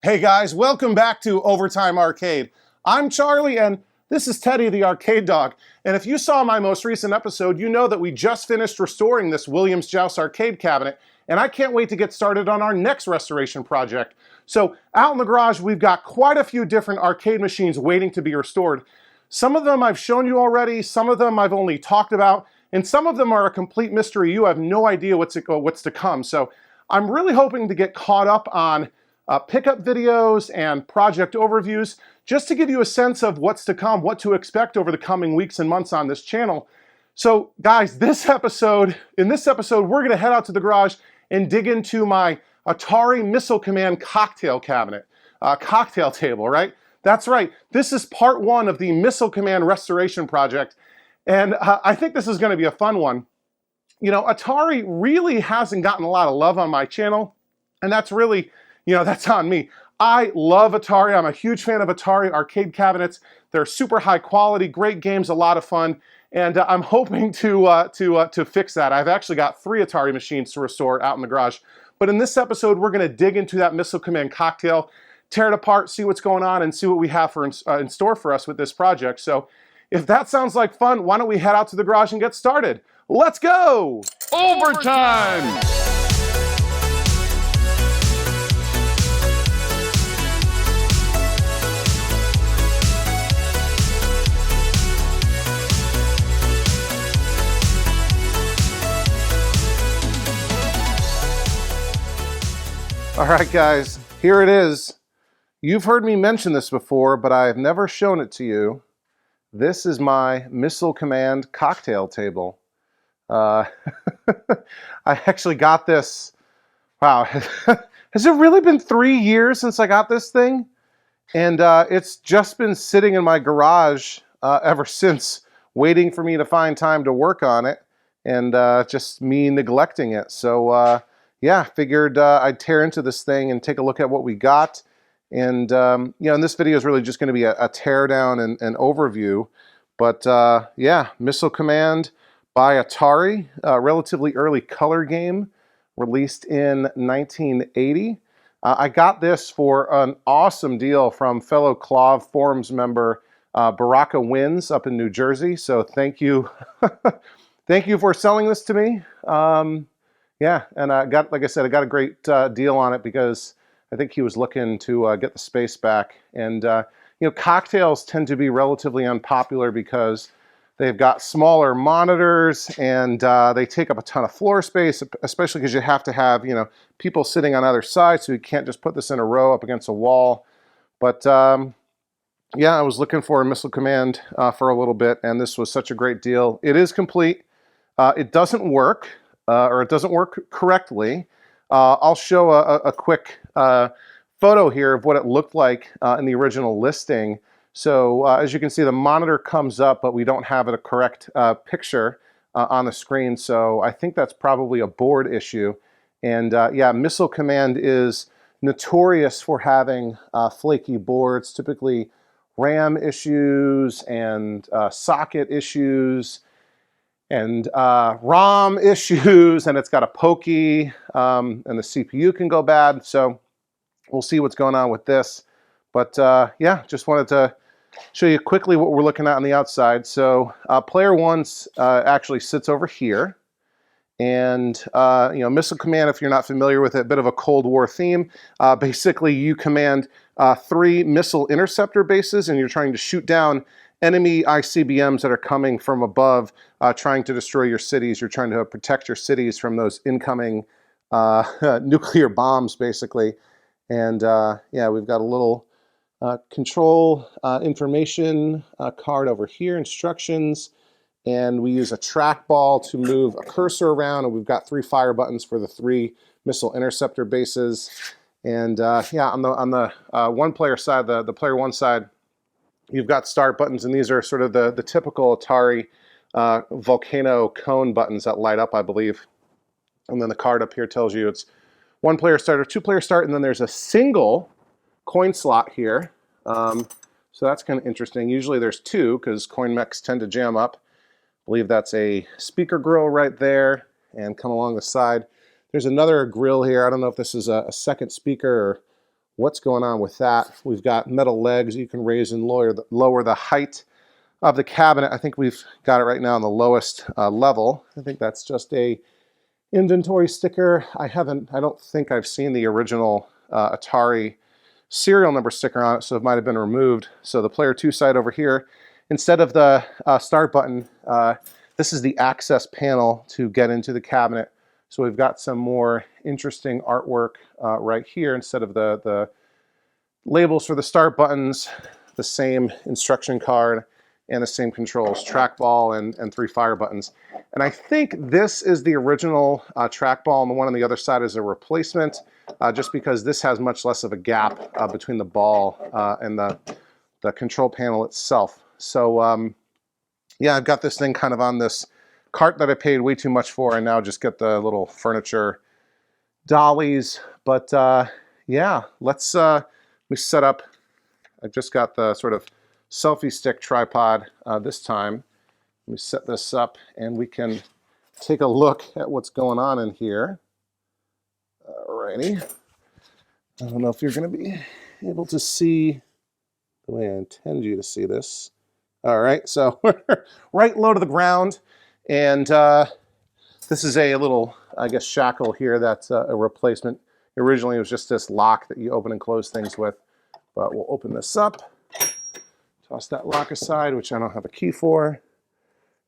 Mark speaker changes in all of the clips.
Speaker 1: Hey guys, welcome back to Overtime Arcade. I'm Charlie and this is Teddy the Arcade Dog. And if you saw my most recent episode, you know that we just finished restoring this Williams Joust arcade cabinet, and I can't wait to get started on our next restoration project. So out in the garage, we've got quite a few different arcade machines waiting to be restored. Some of them I've shown you already, some of them I've only talked about, and some of them are a complete mystery. You have no idea what's to come. So I'm really hoping to get caught up on pickup videos and project overviews, just to give you a sense of what's to come, what to expect over the coming weeks and months on this channel. So guys, in this episode, we're gonna head out to the garage and dig into my Atari Missile Command cocktail cabinet, cocktail table, right? That's right, this is part one of the Missile Command restoration project, and I think this is gonna be a fun one. You know, Atari really hasn't gotten a lot of love on my channel, and that's really, that's on me. I love Atari. I'm a huge fan of Atari arcade cabinets. They're super high quality, great games, a lot of fun, and I'm hoping to fix that. I've actually got 3 Atari machines to restore out in the garage. But in this episode, we're going to dig into that Missile Command cocktail, tear it apart, see what's going on, and see what we have in store for us with this project. So if that sounds like fun, why don't we head out to the garage and get started? Let's go!
Speaker 2: Overtime!
Speaker 1: All right, guys, here it is. You've heard me mention this before, but I've never shown it to you. This is my Missile Command cocktail table. I actually got this, wow, has it really been 3 years since I got this thing? And it's just been sitting in my garage ever since, waiting for me to find time to work on it, and just me neglecting it. So yeah, figured I'd tear into this thing and take a look at what we got. And and this video is really just going to be a teardown and overview. But yeah, Missile Command by Atari, a relatively early color game, released in 1980. I got this for an awesome deal from fellow Clav Forums member Baraka Wins up in New Jersey. So thank you, thank you for selling this to me. Yeah, and like I said, I got a great deal on it because I think he was looking to get the space back. And cocktails tend to be relatively unpopular because they've got smaller monitors and they take up a ton of floor space, especially because you have to have people sitting on either side, so you can't just put this in a row up against a wall. But yeah, I was looking for a Missile Command for a little bit, and this was such a great deal. It is complete. It doesn't work. Or it doesn't work correctly. I'll show a quick photo here of what it looked like in the original listing. So as you can see, the monitor comes up, but we don't have a correct picture on the screen. So I think that's probably a board issue. And yeah, Missile Command is notorious for having flaky boards, typically RAM issues and socket issues, and ROM issues, and it's got a pokey, and the CPU can go bad. So we'll see what's going on with this. But yeah, just wanted to show you quickly what we're looking at on the outside. So player 1 actually sits over here. And Missile Command, if you're not familiar with it, a bit of a Cold War theme. Basically, you command 3 missile interceptor bases, and you're trying to shoot down enemy ICBMs that are coming from above, trying to destroy your cities. You're trying to protect your cities from those incoming nuclear bombs, basically. And yeah, we've got a little control information card over here, instructions, and we use a trackball to move a cursor around, and we've got 3 fire buttons for the 3 missile interceptor bases. And yeah, on the one player side, the player 1 side, you've got start buttons, and these are sort of the typical Atari volcano cone buttons that light up, I believe. And then the card up here tells you it's 1 player start or 2 player start, and then there's a single coin slot here. So that's kind of interesting. Usually there's 2 because coin mechs tend to jam up. I believe that's a speaker grill right there, and come along the side. There's another grill here. I don't know if this is a second speaker or what's going on with that. We've got metal legs you can raise and lower the height of the cabinet. I think we've got it right now on the lowest level. I think that's just a inventory sticker. I don't think I've seen the original Atari serial number sticker on it, so it might have been removed. So the player 2 side over here, instead of the start button, this is the access panel to get into the cabinet. So we've got some more interesting artwork right here. Instead of the labels for the start buttons, the same instruction card and the same controls, trackball and 3 fire buttons. And I think this is the original trackball, and the one on the other side is a replacement, just because this has much less of a gap between the ball and the control panel itself. So yeah, I've got this thing kind of on this cart that I paid way too much for, and now just get the little furniture dollies. But yeah, let's we set up. I've just got the sort of selfie stick tripod this time. Let me set this up and we can take a look at what's going on in here. Alrighty. I don't know if you're going to be able to see the way I intend you to see this. All right, so right low to the ground, and this is a little, I guess, shackle here that's a replacement. Originally, it was just this lock that you open and close things with, but we'll open this up. Toss that lock aside, which I don't have a key for.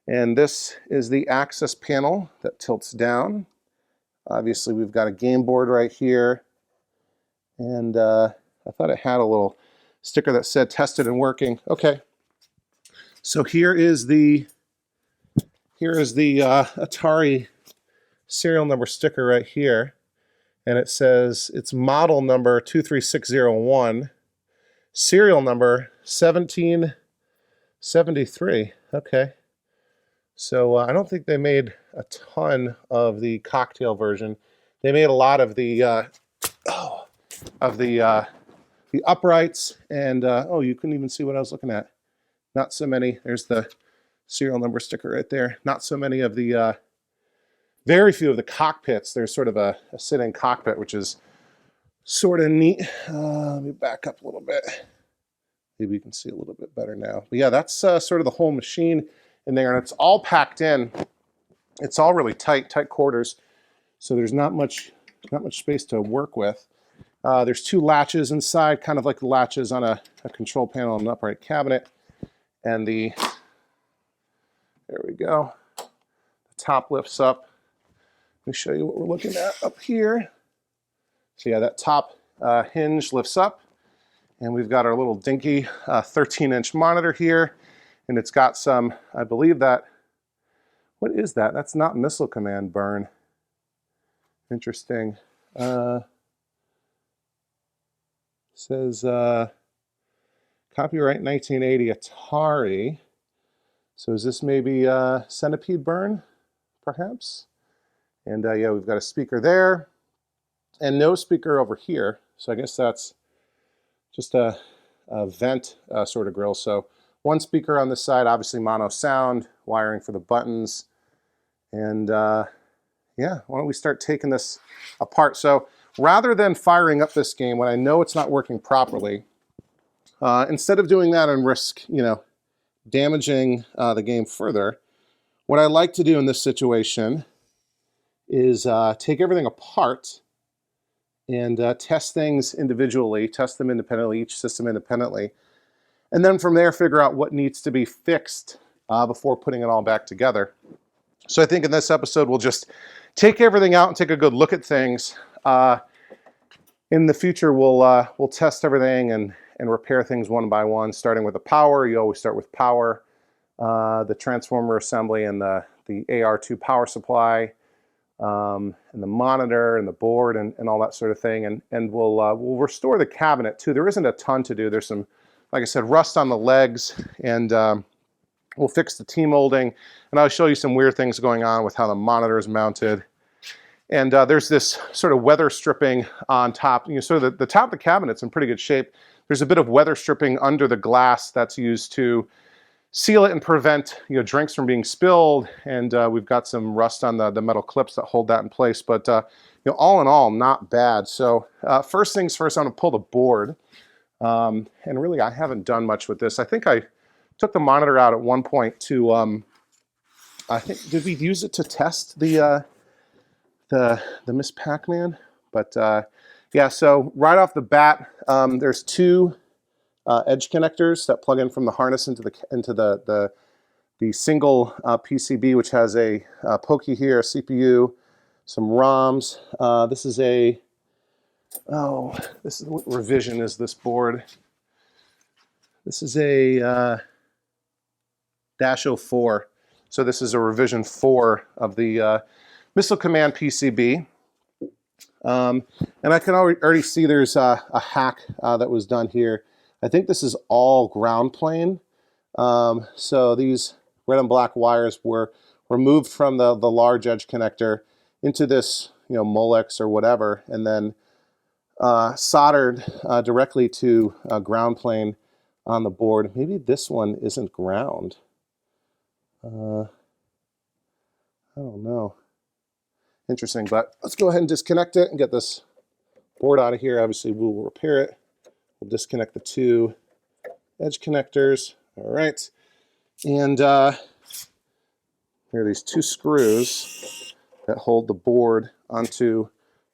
Speaker 1: And this is the access panel that tilts down. Obviously, we've got a game board right here. And I thought it had a little sticker that said tested and working. Okay. So here is the Atari serial number sticker right here. And it says it's model number 23601. Serial number 1773. Okay. So I don't think they made a ton of the cocktail version. They made a lot of the uprights, and oh, you couldn't even see what I was looking at. Not so many. There's the serial number sticker right there. Not so many of the very few of the cockpits. There's sort of a sit-in cockpit, which is sort of neat. Let me back up a little bit. Maybe you can see a little bit better now. But yeah, that's sort of the whole machine in there, and it's all packed in. It's all really tight quarters, so there's not much space to work with. There's 2 latches inside, kind of like the latches on a control panel and an upright cabinet. And there we go. The top lifts up. Let me show you what we're looking at up here. So yeah, that top hinge lifts up, and we've got our little dinky 13-inch monitor here, and it's got some, I believe that, what is that? That's not Missile Command burn. Interesting. Says copyright 1980 Atari. So is this maybe Centipede burn, perhaps? And yeah, we've got a speaker there and no speaker over here. So I guess that's just a vent sort of grill. So 1 speaker on this side, obviously mono sound, wiring for the buttons. And yeah, why don't we start taking this apart? So rather than firing up this game when I know it's not working properly, instead of doing that and risk, damaging the game further, what I like to do in this situation is take everything apart and test things individually, test them independently, each system independently, and then from there figure out what needs to be fixed before putting it all back together. So I think in this episode we'll just take everything out and take a good look at things. In the future we'll test everything and repair things one by one, starting with the power. You always start with power, the transformer assembly and the AR2 power supply, and the monitor and the board and all that sort of thing. And we'll restore the cabinet too. There isn't a ton to do. There's some, like I said, rust on the legs, and we'll fix the T-molding, and I'll show you some weird things going on with how the monitor is mounted. And there's this sort of weather stripping on top. So the top of the cabinet's in pretty good shape. There's a bit of weather stripping under the glass that's used to seal it and prevent drinks from being spilled, and we've got some rust on the metal clips that hold that in place. But all in all, not bad. So first things first, I'm going to pull the board, and really I haven't done much with this. I think I took the monitor out at one point to I think, did we use it to test the Miss Pac-Man? But yeah, so right off the bat, there's two edge connectors that plug in from the harness into the single PCB, which has a Pokey here, a CPU, some ROMs. This is what revision is this board? This is a Dash 04. So this is a revision 4 of the Missile Command PCB. And I can already see there's a hack that was done here. I think this is all ground plane. So these red and black wires were removed from the large edge connector into this Molex or whatever, and then soldered directly to ground plane on the board. Maybe this one isn't ground. I don't know. Interesting, but let's go ahead and disconnect it and get this board out of here. Obviously, we will repair it. We'll disconnect the two edge connectors. All right. And here are these two screws that hold the board onto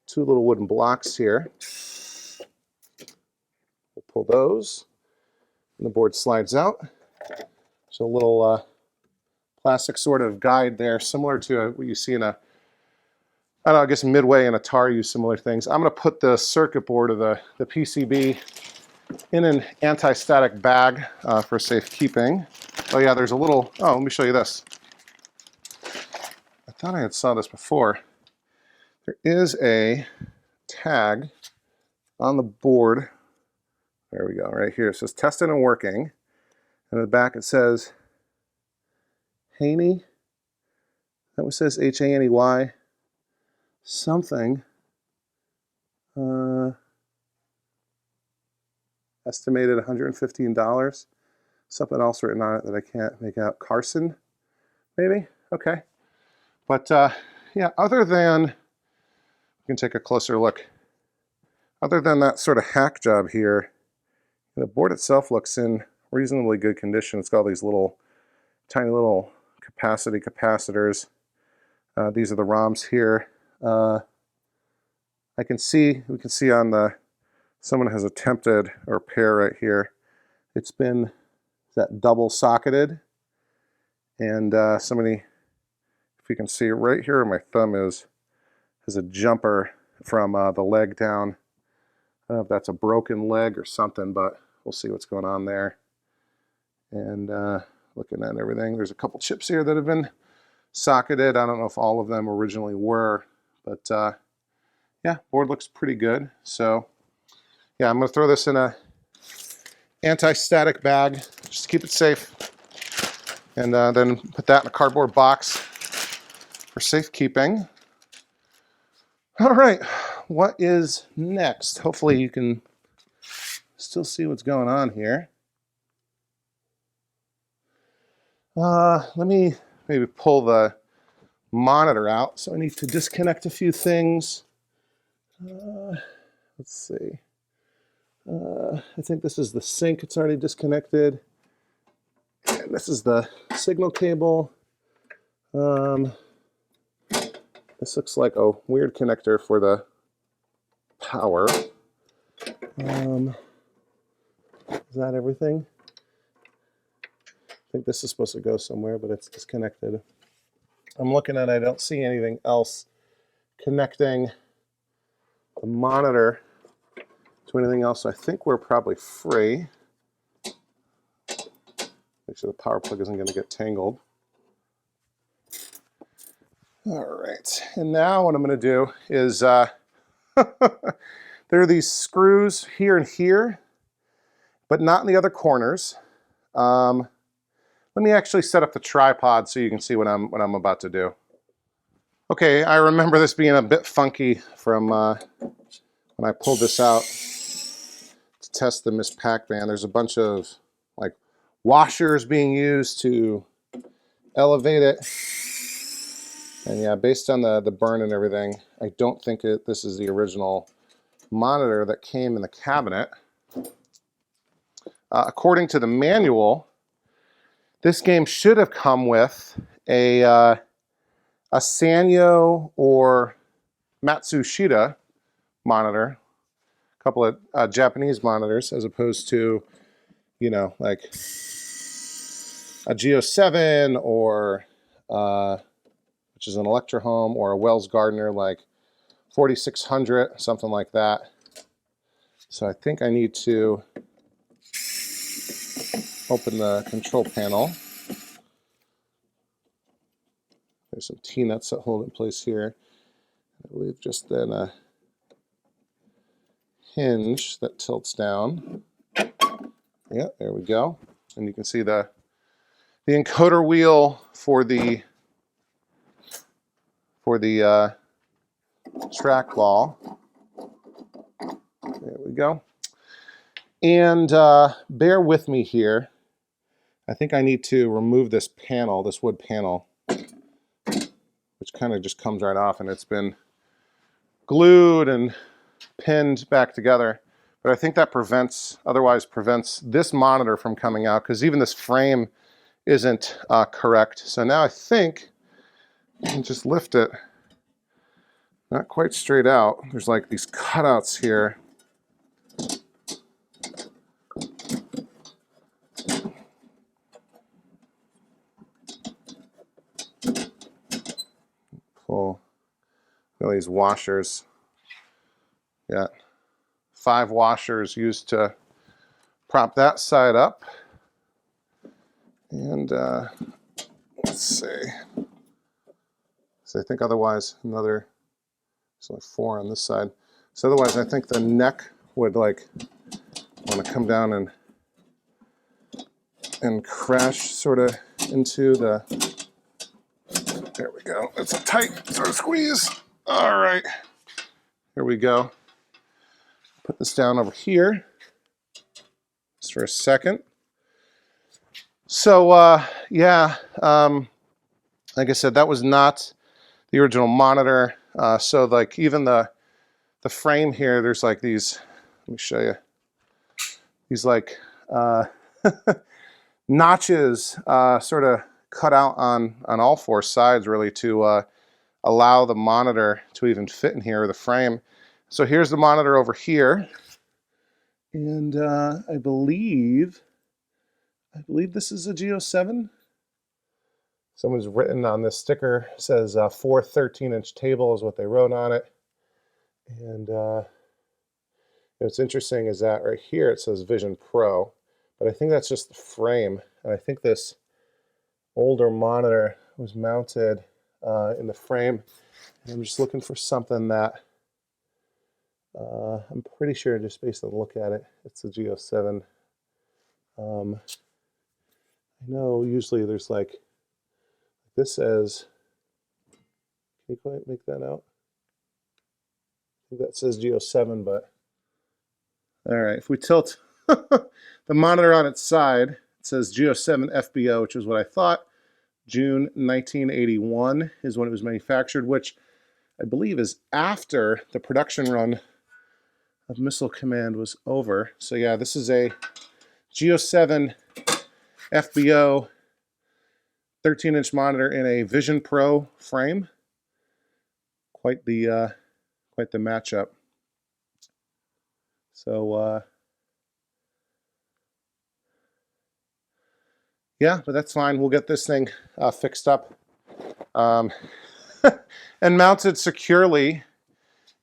Speaker 1: two little wooden blocks here. We'll pull those, and the board slides out. So a little plastic sort of guide there, similar to what you see in I guess Midway and Atari use similar things. I'm going to put the circuit board of the PCB in an anti-static bag for safekeeping. Oh yeah, there's a little, let me show you this. I thought I had saw this before. There is a tag on the board. There we go, right here. It says tested and working. And in the back it says Haney. That one says Haney. Something. Estimated $115. Something else written on it that I can't make out. Carson, maybe? Okay. But yeah, other than, we can take a closer look. Other than that sort of hack job here, the board itself looks in reasonably good condition. It's got all these tiny little capacitors. These are the ROMs here. We can see on someone has attempted a repair right here. It's been double socketed, and somebody, if you can see right here where my thumb is, has a jumper from the leg down. I don't know if that's a broken leg or something, but we'll see what's going on there. And looking at everything, there's a couple chips here that have been socketed. I don't know if all of them originally were, but yeah, board looks pretty good. So yeah, I'm going to throw this in a anti-static bag just to keep it safe, and then put that in a cardboard box for safekeeping. All right, what is next? Hopefully you can still see what's going on here. Let me maybe pull the monitor out. So I need to disconnect a few things. Let's see. I think this is the sync. It's already disconnected. And this is the signal cable. This looks like a weird connector for the power. Is that everything? I think this is supposed to go somewhere, but it's disconnected. I'm looking at it, I don't see anything else connecting the monitor to anything else. So I think we're probably free. Make sure the power plug isn't going to get tangled. All right, and now what I'm going to do is, there are these screws here and here, but not in the other corners. Let me actually set up the tripod so you can see what I'm about to do. Okay, I remember this being a bit funky from when I pulled this out to test the Miss Pac-Man. There's a bunch of like washers being used to elevate it. And yeah, based on the burn and everything, I don't think this is the original monitor that came in the cabinet. According to the manual, this game should have come with a Sanyo or Matsushita monitor, a couple of Japanese monitors, as opposed to, you know, like a Geo 7 or which is an Electro Home, or a Wells Gardner like 4600, something like that. So I think I need to open the control panel. There's some T-nuts that hold it in place here. I believe just then a hinge that tilts down. Yeah, there we go. And you can see the encoder wheel for the trackball. There we go. And bear with me here. I think I need to remove this panel, this wood panel, which kind of just comes right off, and it's been glued and pinned back together. But I think that otherwise prevents this monitor from coming out, because even this frame isn't correct. So now I think I can just lift it, not quite straight out. There's like these cutouts here. Pull these washers. Got 5 washers used to prop that side up. And let's see. So I think otherwise there's like 4 on this side. So otherwise I think the neck would like want to come down and crash sort of into the, there we go. It's a tight sort of squeeze. All right, here we go. Put this down over here just for a second. So yeah, like I said, that was not the original monitor. So like even the frame here, there's like these, let me show you, these like notches sort of cut out on all 4 sides really to allow the monitor to even fit in here, or the frame. So here's the monitor over here, and I believe this is a Geo 7. Someone's written on this sticker, says 4 13-inch table is what they wrote on it. And what's interesting is that right here it says Vision Pro, but I think that's just the frame. And I think this older monitor was mounted in the frame. And I'm just looking for something that I'm pretty sure, just based on the look at it, it's the Geo 7. I know usually there's like, this says, can you quite make that out? I think that says Geo 7, but all right, if we tilt the monitor on its side, it says Geo 7 FBO, which is what I thought. June 1981 is when it was manufactured, which I believe is after the production run of Missile Command was over. So yeah, this is a Geo 7 FBO 13-inch monitor in a Vision Pro frame. Quite the matchup. So yeah, but that's fine. We'll get this thing fixed up and mounted securely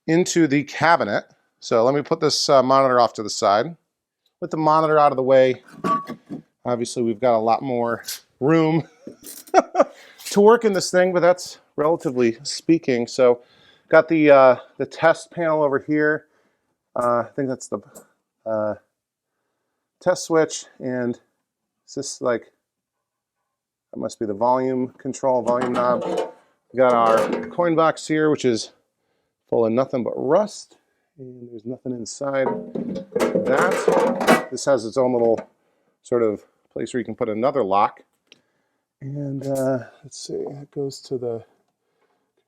Speaker 1: into the cabinet. So let me put this monitor off to the side. With the monitor out of the way, obviously we've got a lot more room to work in this thing, but that's relatively speaking. So got the test panel over here. I think that's the test switch, and it's just like, that must be the volume control, volume knob. We got our coin box here, which is full of nothing but rust, and there's nothing inside that. This has its own little sort of place where you can put another lock. And let's see, it goes to the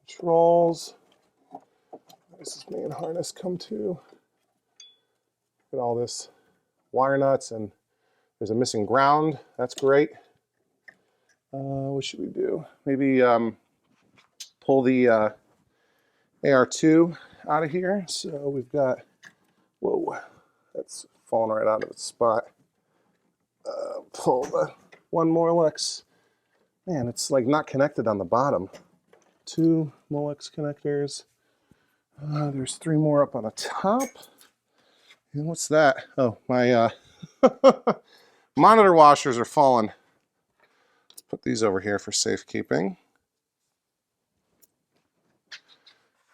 Speaker 1: controls. Where's this main harness come to? Look at all this wire nuts, and there's a missing ground. That's great. What should we do? Maybe pull the AR2 out of here. So we've got, whoa, that's falling right out of its spot. Pull the one Molex. Man, it's like not connected on the bottom. 2 Molex connectors. There's 3 more up on the top. And what's that? Oh, my monitor washers are falling. Let's put these over here for safekeeping.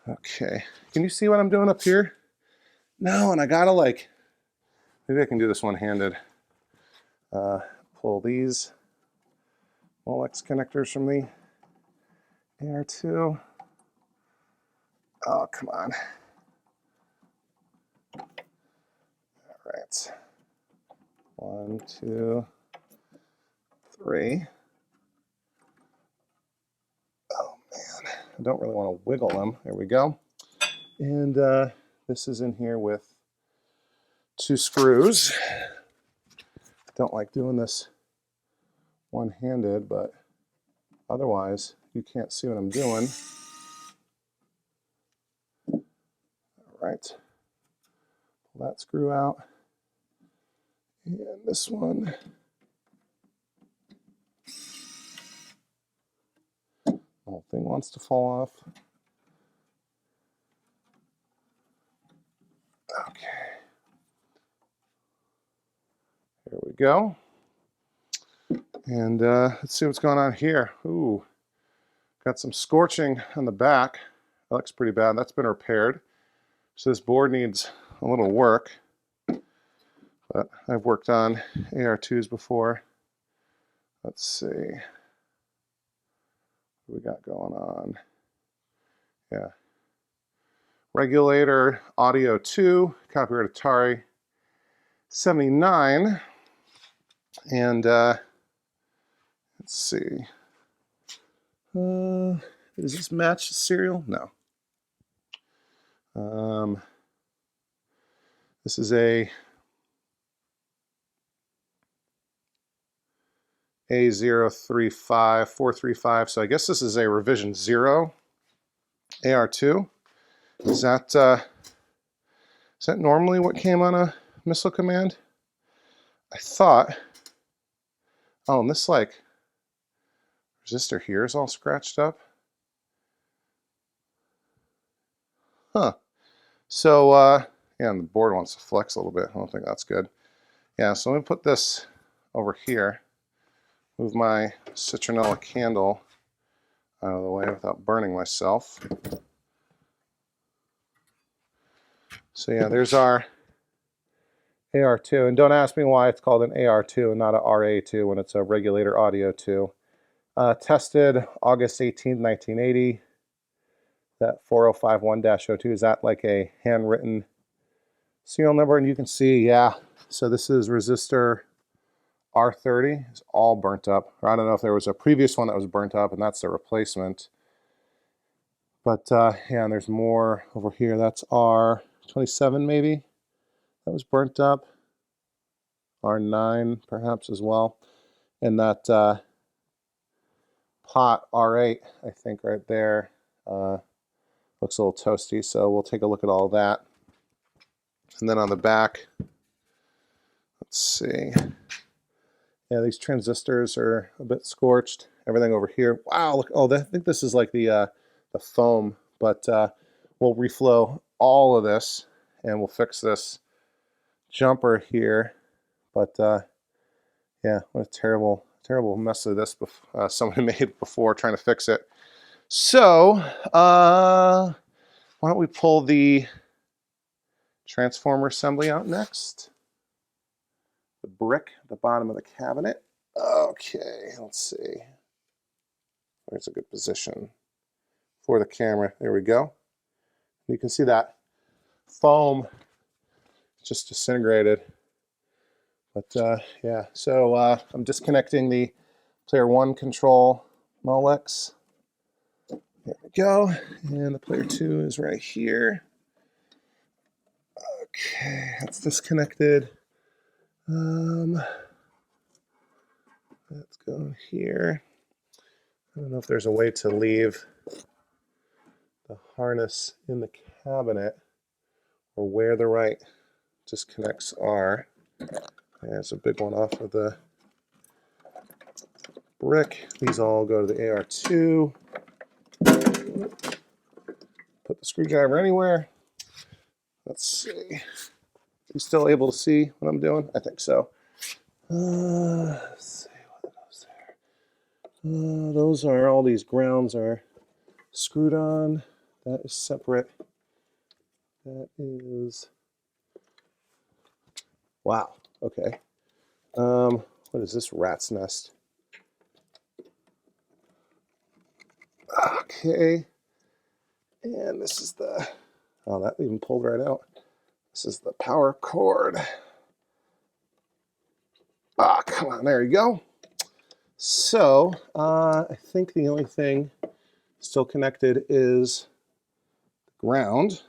Speaker 1: Okay, can you see what I'm doing up here? No, and I gotta like, maybe I can do this one-handed. Pull these Molex connectors from the AR2. Oh, come on. All right. 1, 2, 3. Oh man, I don't really want to wiggle them. There we go. And this is in here with 2 screws. Don't like doing this one-handed, but otherwise you can't see what I'm doing. All right, pull that screw out, and this one. The whole thing wants to fall off. Okay, here we go. And let's see what's going on here. Ooh, got some scorching on the back. That looks pretty bad. That's been repaired. So this board needs a little work. But I've worked on AR2s before. Let's see what we got going on. Yeah. Regulator audio 2, copyright Atari 79. And let's see. Does this match the serial? No. This is a A035435. So I guess this is a revision 0 AR2. Is that normally what came on a Missile Command? I thought. Oh, and this like resistor here is all scratched up. Huh. So yeah, and the board wants to flex a little bit. I don't think that's good. Yeah, so let me put this over here. Move my citronella candle out of the way without burning myself. So yeah, there's our AR2. And don't ask me why it's called an AR2 and not a RA2 when it's a regulator audio 2. Tested August 18th, 1980. That 4051-02, is that like a handwritten serial number? And you can see, yeah, so this is resistor R30. It's all burnt up. Or I don't know if there was a previous one that was burnt up and that's the replacement. But yeah, and there's more over here. That's R27 maybe. That was burnt up. R9 perhaps as well. And that pot R8, I think right there, looks a little toasty. So we'll take a look at all that. And then on the back, let's see. Yeah, these transistors are a bit scorched. Everything over here. Wow, look, oh, I think this is like the foam, but we'll reflow all of this and we'll fix this jumper here. But yeah, what a terrible mess of this somebody made before trying to fix it. So why don't we pull the transformer assembly out next? The brick at the bottom of the cabinet. Okay, let's see. Where's a good position for the camera? There we go. You can see that foam just disintegrated. But yeah, so I'm disconnecting the player 1 control Molex. There we go. And the player 2 is right here. Okay, that's disconnected. Let's go here. I don't know if there's a way to leave the harness in the cabinet or where the right disconnects are. There's a big one off of the brick. These all go to the AR2. Put the screwdriver anywhere. Let's see. Are you still able to see what I'm doing? I think so. Let's see what goes there. Those are, all these grounds are screwed on. That is separate. That is, wow, okay. What is this rat's nest? Okay. And this is the, oh, that even pulled right out. This is the power cord. Ah, come on, there you go. So, I think the only thing still connected is the ground.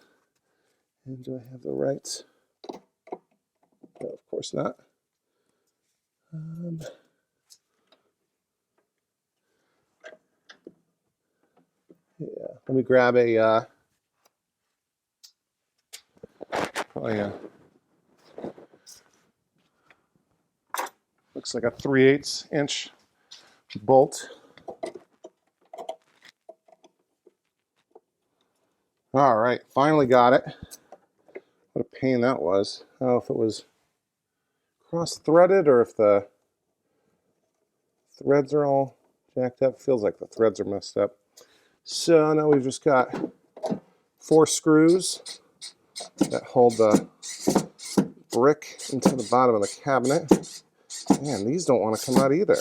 Speaker 1: And do I have the right? No, of course not. Yeah, let me grab a, probably a, looks like a 3/8 inch bolt. All right, finally got it. What a pain that was. I don't know if it was cross-threaded or if the threads are all jacked up. Feels like the threads are messed up. So now we've just got 4 screws that hold the brick into the bottom of the cabinet. Man, these don't want to come out either.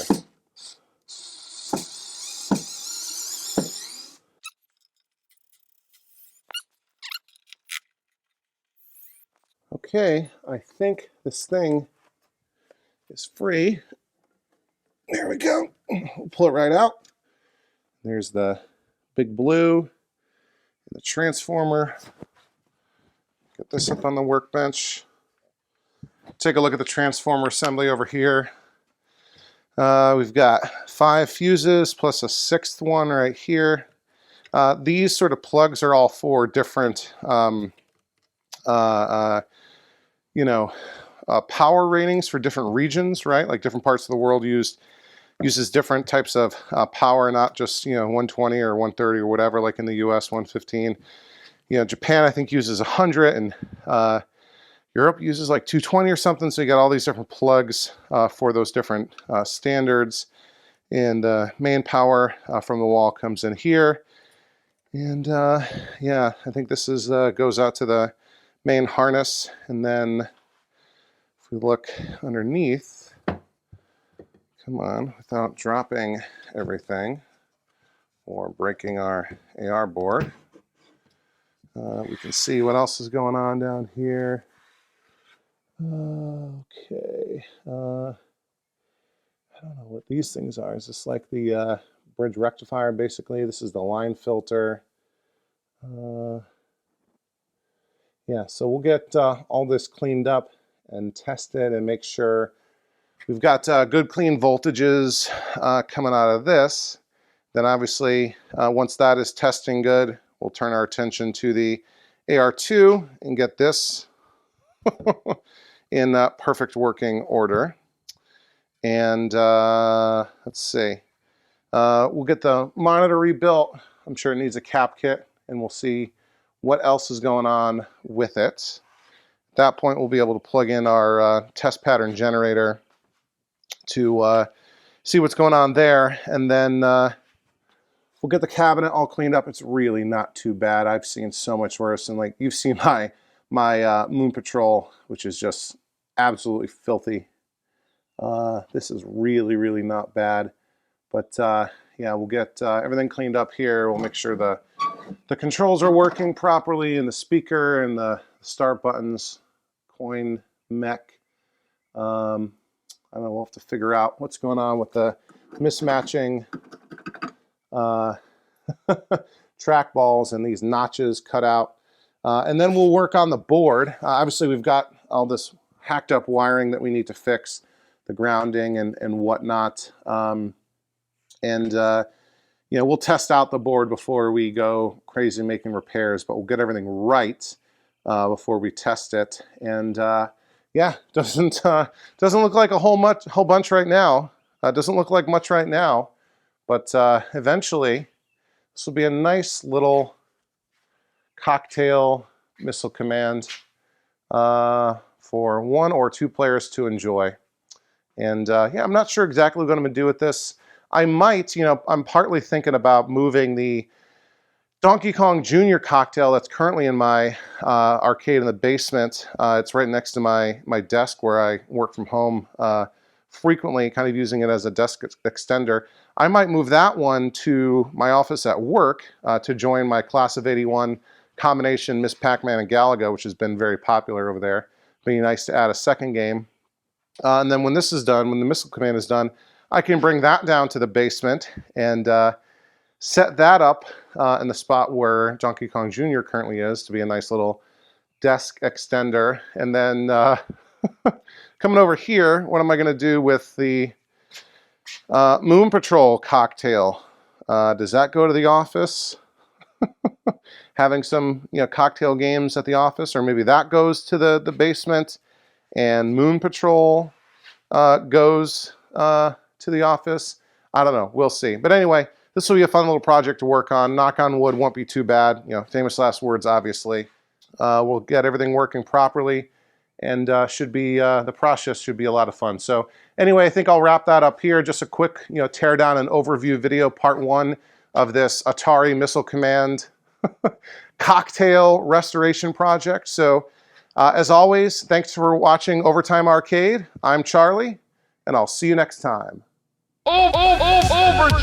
Speaker 1: Okay, I think this thing is free. There we go. We'll pull it right out. There's the big blue and the transformer. Get this up on the workbench. Take a look at the transformer assembly over here. We've got 5 fuses plus a 6th one right here. These sort of plugs are all for different, power ratings for different regions, right? Like different parts of the world uses different types of power, not just 120 or 130 or whatever. Like in the U.S., 115. Japan I think uses 100, and Europe uses like 220 or something. So you got all these different plugs for those different standards. And main power from the wall comes in here. And yeah, I think this is goes out to the main harness. And then if we look underneath, come on, without dropping everything or breaking our AR board, we can see what else is going on down here. Okay. I don't know what these things are. Is this like the bridge rectifier, basically? This is the line filter. Yeah, so we'll get all this cleaned up and tested and make sure we've got good clean voltages coming out of this. Then obviously, once that is testing good, we'll turn our attention to the AR2 and get this in perfect working order. And let's see, we'll get the monitor rebuilt. I'm sure it needs a cap kit, and we'll see what else is going on with it. At that point, we'll be able to plug in our test pattern generator to see what's going on there, and then we'll get the cabinet all cleaned up. It's really not too bad. I've seen so much worse, and like you've seen my Moon Patrol, which is just absolutely filthy. This is really, really not bad. But yeah, we'll get everything cleaned up here. We'll make sure the controls are working properly, and the speaker and the start buttons, coin mech, I don't know, we'll have to figure out what's going on with the mismatching track balls and these notches cut out. And then we'll work on the board. Obviously, we've got all this hacked up wiring that we need to fix, the grounding and whatnot. You know, we'll test out the board before we go crazy making repairs, but we'll get everything right before we test it. And yeah, doesn't look like a whole bunch right now. Doesn't look like much right now, but eventually this will be a nice little cocktail Missile Command for 1 or 2 players to enjoy. And yeah, I'm not sure exactly what I'm going to do with this. I might, you know, I'm partly thinking about moving the Donkey Kong Jr. cocktail that's currently in my arcade in the basement. It's right next to my desk where I work from home frequently, kind of using it as a desk extender. I might move that one to my office at work to join my Class of '81 combination Miss Pac-Man and Galaga, which has been very popular over there. It'd be nice to add a second game. And then when this is done, when the Missile Command is done, I can bring that down to the basement and set that up in the spot where Donkey Kong Jr. currently is to be a nice little desk extender. And then coming over here, what am I going to do with the Moon Patrol cocktail? Does that go to the office? Having some, you know, cocktail games at the office, or maybe that goes to the basement and Moon Patrol goes to the office. I don't know. We'll see. But anyway, this will be a fun little project to work on. Knock on wood, won't be too bad. You know, famous last words, obviously. We'll get everything working properly, and should be the process should be a lot of fun. So anyway, I think I'll wrap that up here. Just a quick, you know, teardown and overview video, part 1 of this Atari Missile Command cocktail restoration project. So as always, thanks for watching Overtime Arcade. I'm Charlie, and I'll see you next time.
Speaker 2: Overtime!